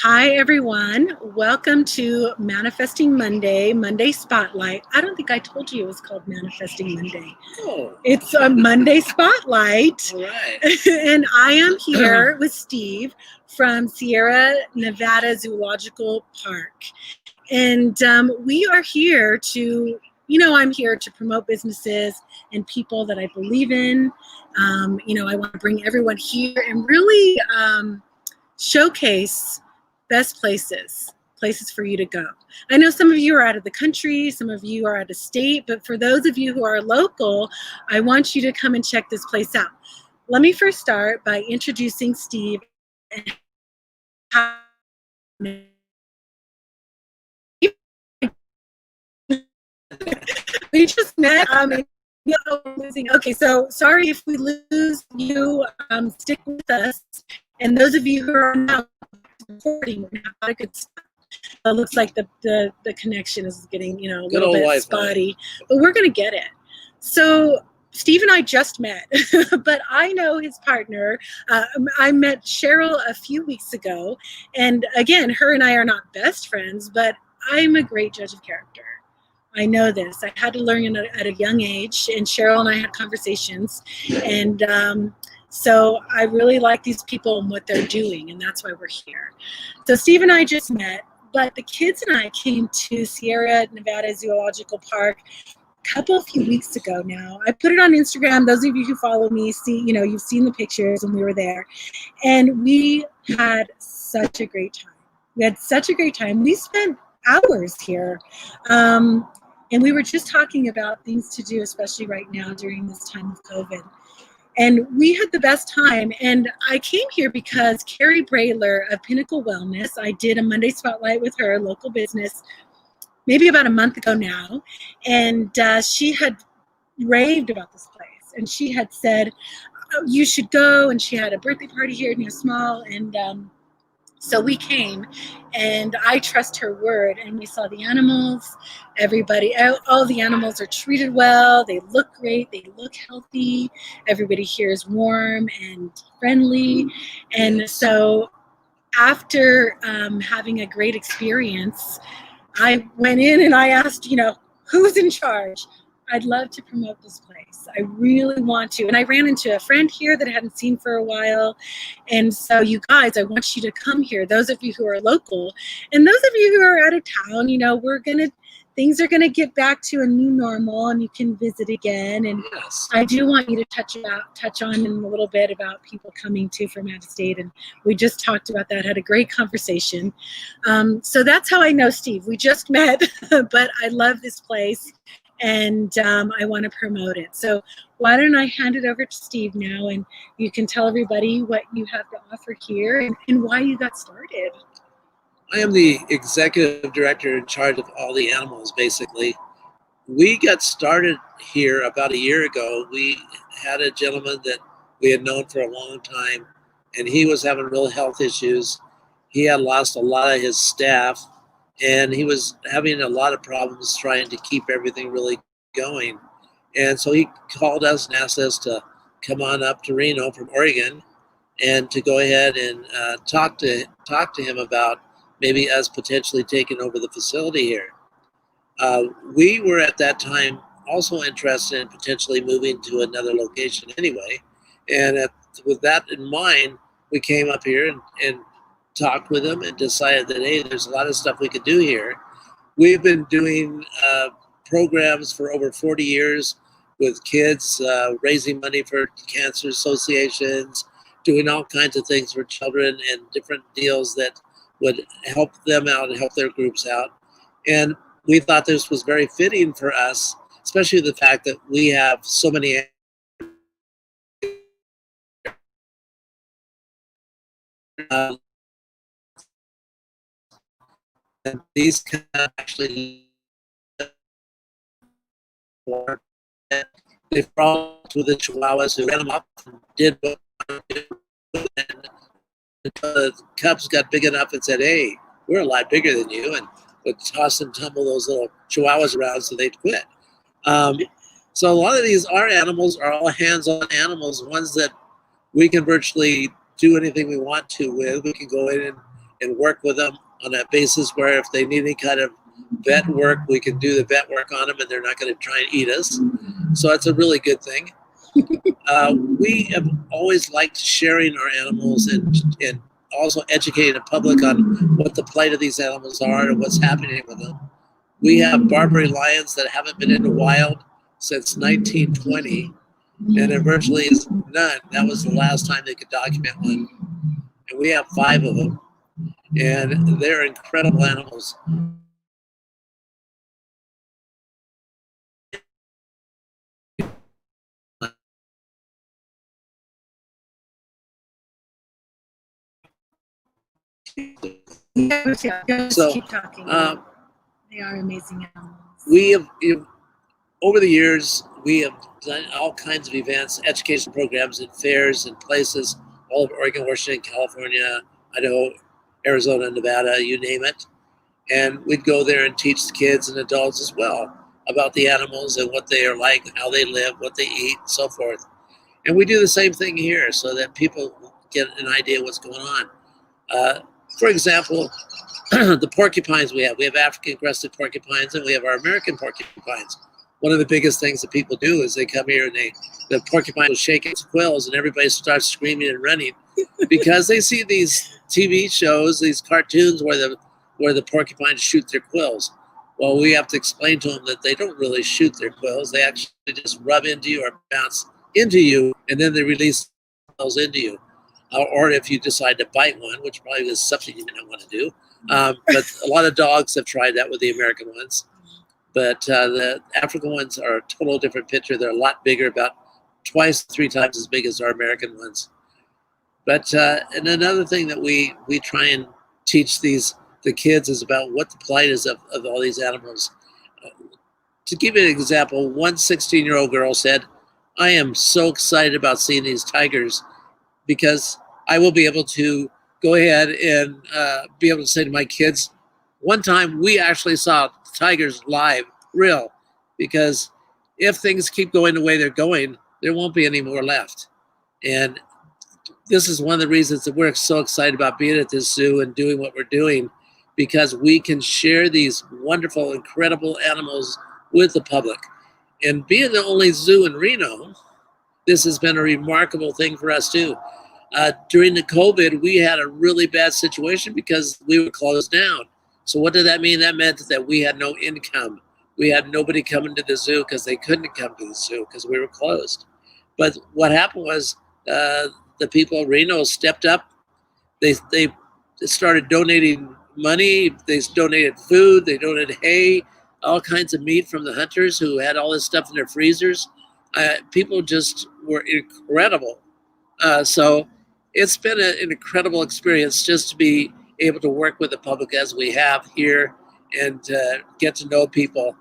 Hi, everyone. Welcome to Manifesting Monday, Monday Spotlight. I don't think I told you it was called Manifesting Monday. Oh, It's a Monday Spotlight. all right. And I am here with Steve from Sierra Nevada Zoological Park. And we are here to, I'm here to promote businesses and people that I believe in. I want to bring everyone here and really showcase best places for you to go. I know some of you are out of the country, some of you are out of state, but for those of you who are local, I want you to come and check this place out. Let me first start by introducing Steve and how we just met. Okay, so sorry if we lose you. Stick with us. And those of you who are now recording, we're gonna have a lot of good stuff. It looks like the connection is getting a Good little old bit Wi-Fi. spotty, but we're gonna get it. So Steve and I just met, but I know his partner. I met Cheryl a few weeks ago, and again, her and I are not best friends, but I'm a great judge of character. I know this. I had to learn at a young age, and Cheryl and I had conversations, and so I really like these people and what they're doing, and that's why we're here. So Steve and I just met, but the kids and I came to Sierra Nevada Zoological Park a few weeks ago now. I put it on Instagram. Those of you who follow me see, you've seen the pictures, and we were there, and we had such a great time. We had such a great time. We spent hours here. And we were just talking about things to do, especially right now during this time of COVID. And we had the best time. And I came here because Carrie Brayler of Pinnacle Wellness, I did a Monday Spotlight with her, local business, maybe about a month ago now. And she had raved about this place. And she had said, oh, you should go. And she had a birthday party here near Small. And so we came, and I trust her word, and we saw the animals. Everybody, all the animals are treated well. They look great. They look healthy. Everybody here is warm and friendly. And so after having a great experience, I went in and I asked, who's in charge? I'd love to promote this place. I really want to. And I ran into a friend here that I hadn't seen for a while. And so you guys, I want you to come here. Those of you who are local and those of you who are out of town, things are gonna get back to a new normal, and you can visit again. And Yes. I do want you to touch on in a little bit about people coming too from out of state. And we just talked about that, had a great conversation. So that's how I know Steve. We just met, but I love this place. And I want to promote it. So why don't I hand it over to Steve now, and you can tell everybody what you have to offer here and why you got started. I am the executive director in charge of all the animals, basically. We got started here about a year ago. We had a gentleman that we had known for a long time, and he was having real health issues. He had lost a lot of his staff, and he was having a lot of problems trying to keep everything really going. And so he called us and asked us to come on up to Reno from Oregon and to go ahead and talk to him about maybe us potentially taking over the facility here. We were at that time also interested in potentially moving to another location anyway. And with that in mind, we came up here and talked with him and decided that, hey, there's a lot of stuff we could do here. We've been doing programs for over 40 years with kids, raising money for cancer associations, doing all kinds of things for children and different deals that would help them out and help their groups out. And we thought this was very fitting for us, especially the fact that we have so many and these can actually they brought to the Chihuahuas who ran them up and did what and the cubs got big enough and said, hey, we're a lot bigger than you, and would toss and tumble those little Chihuahuas around so they'd quit. So a lot of these our animals are all hands-on animals, ones that we can virtually do anything we want to with. We can go in and work with them on a basis where if they need any kind of vet work, we can do the vet work on them and they're not going to try and eat us. So it's a really good thing. We have always liked sharing our animals and also educating the public on what the plight of these animals are and what's happening with them. We have Barbary lions that haven't been in the wild since 1920, and there virtually is none. That was the last time they could document one. And we have 5 of them, and they're incredible animals. So, keep talking. They are amazing animals. We have, over the years, we have done all kinds of events, education programs, and fairs and places all over Oregon, Washington, California, Idaho, Arizona, Nevada, you name it. And we'd go there and teach the kids and adults as well about the animals and what they are like, how they live, what they eat, and so forth. And we do the same thing here so that people get an idea of what's going on. For example, the porcupines we have African crested porcupines and we have our American porcupines. One of the biggest things that people do is they come here and the porcupine will shake its quills and everybody starts screaming and running because they see these TV shows, these cartoons where the porcupines shoot their quills. Well, we have to explain to them that they don't really shoot their quills. They actually just rub into you or bounce into you, and then they release quills into you. Or if you decide to bite one, which probably is something you don't want to do. But a lot of dogs have tried that with the American ones. But the African ones are a total different picture. They're a lot bigger, about 2-3 times as big as our American ones. But and another thing that we try and teach the kids is about what the plight is of all these animals. To give you an example, one 16-year-old girl said, "I am so excited about seeing these tigers because I will be able to go ahead and be able to say to my kids, one time we actually saw tigers live, real, because if things keep going the way they're going, there won't be any more left." And this is one of the reasons that we're so excited about being at this zoo and doing what we're doing, because we can share these wonderful, incredible animals with the public. And being the only zoo in Reno, this has been a remarkable thing for us too. During the COVID, we had a really bad situation because we were closed down. So what did that mean? That meant that we had no income. We had nobody coming to the zoo because they couldn't come to the zoo because we were closed. But what happened was the people of Reno stepped up. They started donating money. They donated food. They donated hay, all kinds of meat from the hunters who had all this stuff in their freezers. People just were incredible. So it's been an incredible experience just to be able to work with the public as we have here and get to know people.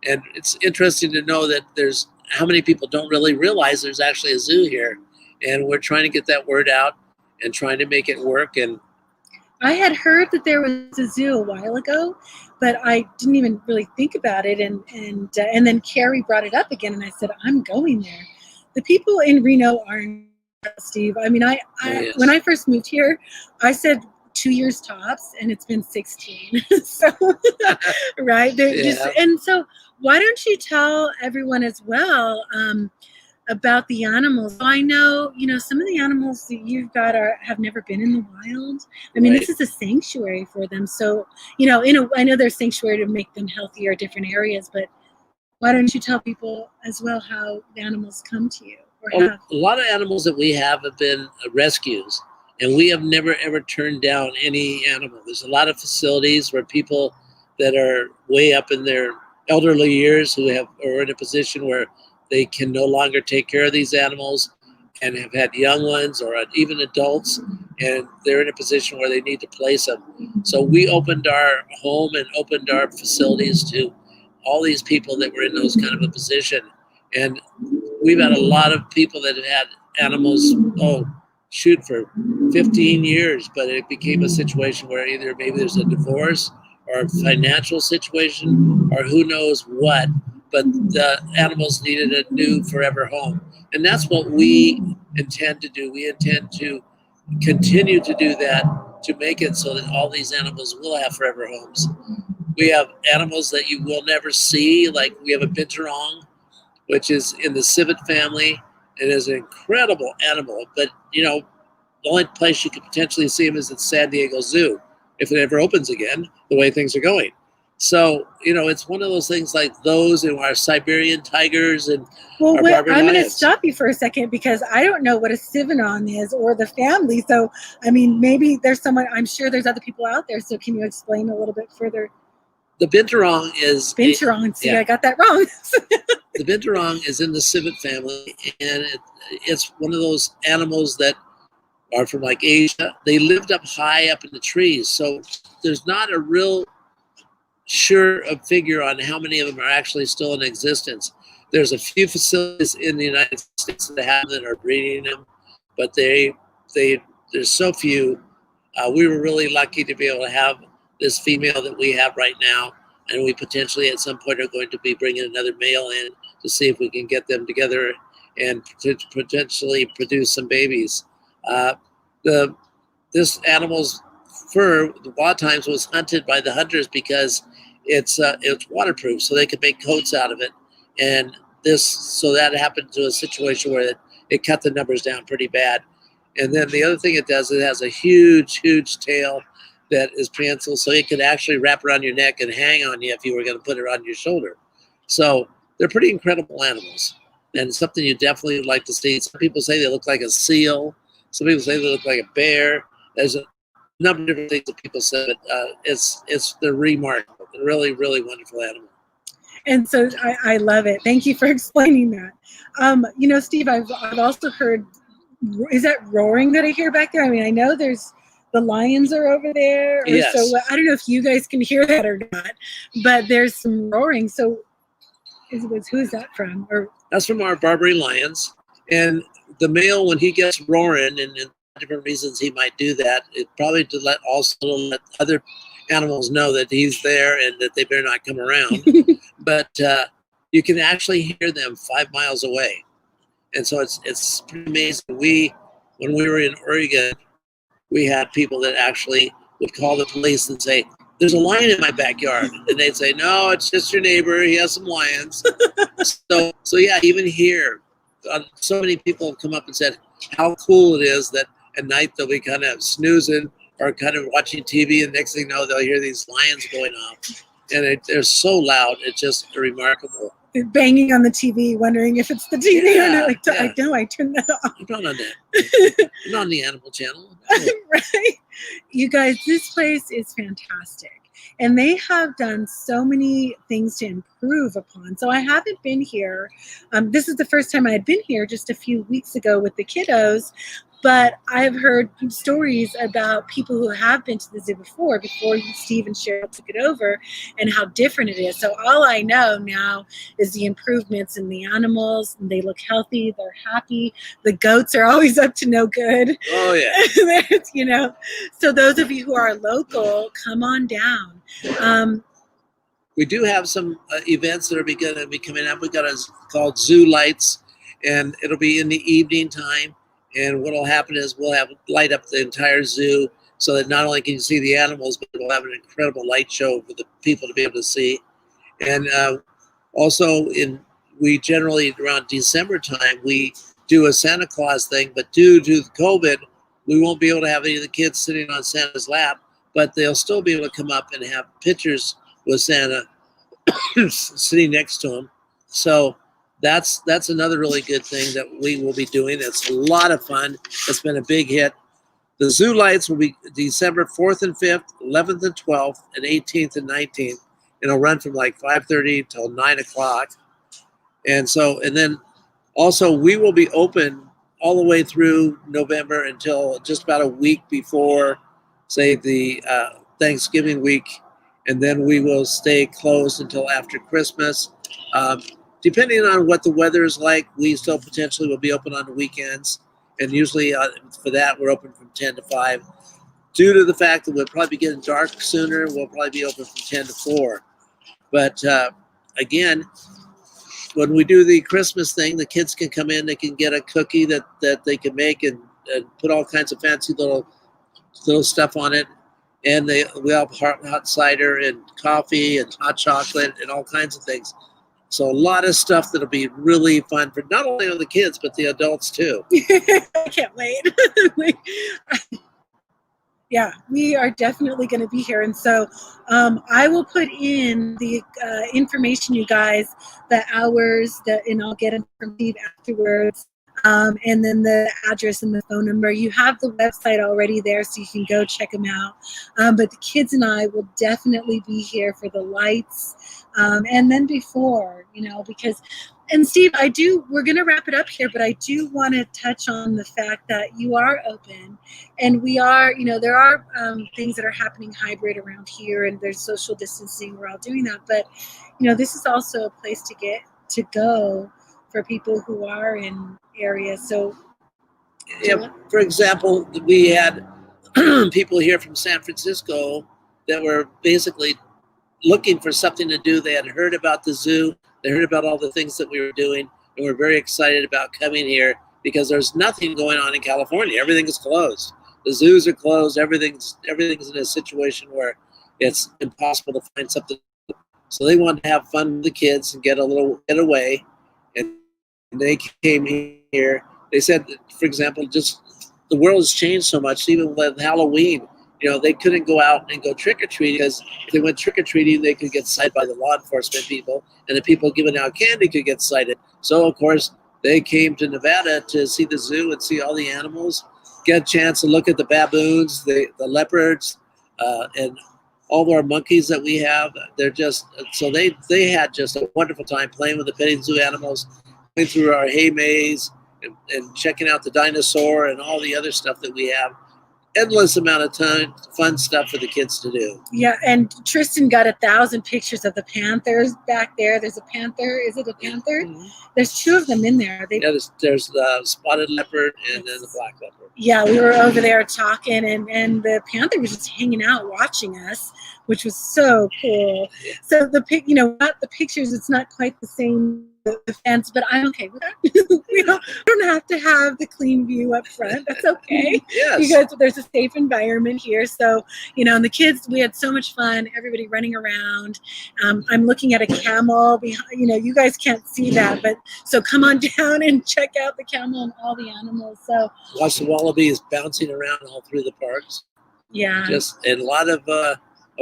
And it's interesting to know that there's how many people don't really realize there's actually a zoo here. And we're trying to get that word out and trying to make it work. And I had heard that there was a zoo a while ago, but I didn't even really think about it. And then Carrie brought it up again, and I said, I'm going there. The people in Reno are incredible, Steve. I mean, yes. When I first moved here, I said 2 years tops, and it's been 16. So, right? And so, why don't you tell everyone as well about the animals? I know, some of the animals that you've got have never been in the wild. I mean, This is a sanctuary for them. So, I know there's sanctuary to make them healthier, different areas, but why don't you tell people as well how the animals come to you? A lot of animals that we have been rescues, and we have never ever turned down any animal. There's a lot of facilities where people that are way up in their elderly years who are in a position where they can no longer take care of these animals and have had young ones or even adults, and they're in a position where they need to place them. So we opened our home and opened our facilities to all these people that were in those kind of a position. And we've had a lot of people that have had animals, for 15 years, but it became a situation where either maybe there's a divorce or a financial situation or who knows what, but the animals needed a new forever home. And that's what we intend to do. We intend to continue to do that, to make it so that all these animals will have forever homes. We have animals that you will never see, like we have a Binturong, which is in the civet family. It is an incredible animal, but the only place you could potentially see him is at San Diego Zoo, if it ever opens again, the way things are going. So, it's one of those things like those and our Siberian tigers and our Barbary I'm going to Lions. stop you for a second because I don't know what a Civenon is or the family. So, I mean, maybe there's someone, I'm sure there's other people out there. So can you explain a little bit further? The Binturong is... Binturong. See, I got that wrong. The Binturong is in the civet family, and it's one of those animals that are from like Asia. They lived up high up in the trees. So there's not a real sure a figure on how many of them are actually still in existence. There's a few facilities in the United States that have that are breeding them, but there's so few. We were really lucky to be able to have this female that we have right now, and we potentially at some point are going to be bringing another male in to see if we can get them together and potentially produce some babies. This animal's fur a lot of times was hunted by the hunters because it's waterproof, so they could make coats out of it. And so that happened to a situation where it cut the numbers down pretty bad. And then the other thing it does, it has a huge tail that is prehensile, so it could actually wrap around your neck and hang on you if you were going to put it on your shoulder. So they're pretty incredible animals, and something you definitely would like to see. Some people say they look like a seal. Some people say they look like a bear. There's a number of different things that people say, but they're remarkable. They're really, really wonderful animal. And so I love it. Thank you for explaining that. Steve, I've also heard, is that roaring that I hear back there? I mean, I know there's the lions are over there. Yes. So I don't know if you guys can hear that or not, but there's some roaring. So who is that from? Or that's from our Barbary Lions. And the male, when he gets roaring, and different reasons he might do that, it probably to let other animals know that he's there and that they better not come around. But you can actually hear them 5 miles away, and so it's pretty amazing. When we were in Oregon, we had people that actually would call the police and say, "There's a lion in my backyard," and they'd say, "No, it's just your neighbor. He has some lions." So yeah, even here, so many people have come up and said how cool it is that at night they'll be kind of snoozing or kind of watching TV, and next thing you know, they'll hear these lions going off, and they're so loud. It's just remarkable. They're banging on the TV, wondering if it's the TV or not. I know, I turned that off. I'm not on that. I'm not on the Animal Channel. No. Right? You guys, this place is fantastic. And they have done so many things to improve upon. So I haven't been here. This is the first time I had been here just a few weeks ago with the kiddos. But I've heard stories about people who have been to the zoo before Steve and Cheryl took it over, and how different it is. So all I know now is the improvements in the animals, and they look healthy, they're happy. The goats are always up to no good. Oh, yeah. So those of you who are local, come on down. We do have some events that are going to be coming up. We've got called Zoo Lights, and it'll be in the evening time. And what will happen is we'll have light up the entire zoo so that not only can you see the animals, but we'll have an incredible light show for the people to be able to see. And also, we generally around December time, we do a Santa Claus thing, but due to COVID, we won't be able to have any of the kids sitting on Santa's lap, but they'll still be able to come up and have pictures with Santa sitting next to him. So that's another really good thing that we will be doing. It's a lot of fun. It's been a big hit. The Zoo Lights will be December 4th and 5th, 11th and 12th, and 18th and 19th. It'll run from like 5:30 till 9 o'clock. And then also we will be open all the way through November until just about a week before, say, the Thanksgiving week. And then we will stay closed until after Christmas. Depending on what the weather is like, we still potentially will be open on the weekends. And usually for that, we're open from 10 to 5. Due to the fact that we'll probably be getting dark sooner, we'll probably be open from 10 to 4. But again, when we do the Christmas thing, the kids can come in, they can get a cookie that they can make and put all kinds of fancy little little stuff on it. And we have hot cider and coffee and hot chocolate and all kinds of things. So a lot of stuff that'll be really fun for not only the kids, but the adults too. I can't wait. Yeah, we are definitely going to be here. And so I will put in the information, you guys, the hours, and I'll get them from Steve afterwards. And then the address and the phone number. You have the website already there, so you can go check them out. But the kids and I will definitely be here for the lights, and then before, because. And Steve, we're going to wrap it up here, but I do want to touch on the fact that you are open, and we are, there are things that are happening hybrid around here, and there's social distancing. We're all doing that, but this is also a place to go for people who are in areas. So, yeah, for example, we had people here from San Francisco that were basically looking for something to do. They had heard about the zoo. They heard about all the things that we were doing, and we're very excited about coming here because there's nothing going on in California. Everything is closed. The zoos are closed. Everything's in a situation where it's impossible to find something. So they wanted to have fun with the kids and get away. And they came here. They said, for example, just the world has changed so much. Even with Halloween, they couldn't go out and go trick-or-treating because if they went trick-or-treating, they could get cited by the law enforcement people, and the people giving out candy could get cited. So, of course, they came to Nevada to see the zoo and see all the animals, get a chance to look at the baboons, the leopards, and all of our monkeys that we have. They're just, so they had just a wonderful time playing with the petting zoo animals, going through our hay maze, and checking out the dinosaur and all the other stuff that we have. Endless amount of time, fun stuff for the kids to do. Yeah, and Tristan got 1,000 pictures of the panthers back there. There's a panther. Is it a panther? Mm-hmm. There's 2 of them in there. There's the spotted leopard and then the black leopard. Yeah, we were over there talking, and the panther was just hanging out watching us, which was so cool. Yeah. So the pictures, it's not quite the same. The fence, but I'm okay with that. we don't have to have the clean view up front. That's okay. Yes. You guys, there's a safe environment here. So, and the kids, we had so much fun, everybody running around. I'm looking at a camel behind, you guys can't see that, but so come on down and check out the camel and all the animals. So watch the wallabies bouncing around all through the parks. Yeah. And a lot of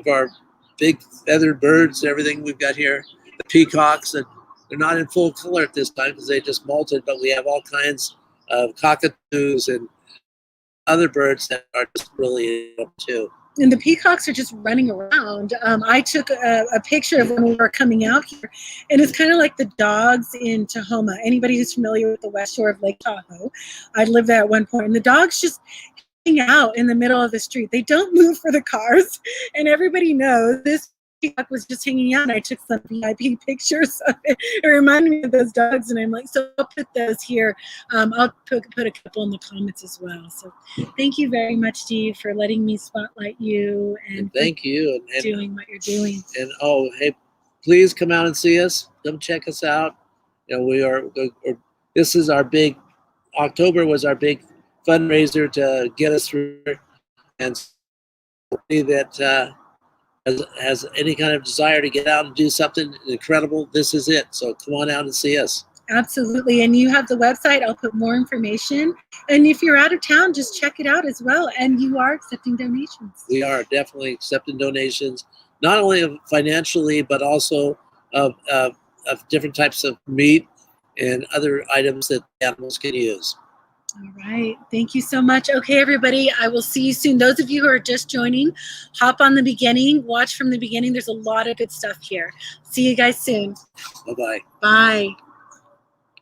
our big feathered birds, everything we've got here, the peacocks, and they're not in full color at this time because they just molted, but we have all kinds of cockatoos and other birds that are just really too. And the peacocks are just running around. I took a picture of when we were coming out here, and it's kind of like the dogs in Tahoma. Anybody who's familiar with the west shore of Lake Tahoe, I lived there at one point, and the dogs just hang out in the middle of the street. They don't move for the cars, and everybody knows this peacock was just hanging out. I took some VIP pictures of it. It reminded me of those dogs, and I'm like, so I'll put those here. I'll put a couple in the comments as well. So thank you very much, Steve, for letting me spotlight you and thank you and doing what you're doing. And hey, please come out and see us. Come check us out. This is our big October was our big fundraiser to get us through, and that has any kind of desire to get out and do something incredible, this is it. So come on out and see us. Absolutely. And you have the website. I'll put more information. And if you're out of town, just check it out as well. And you are accepting donations. We are definitely accepting donations, not only financially, but also of different types of meat and other items that animals can use. All right. Thank you so much. Okay, everybody, I will see you soon. Those of you who are just joining, hop on the beginning, watch from the beginning. There's a lot of good stuff here. See you guys soon. Bye-bye. Bye.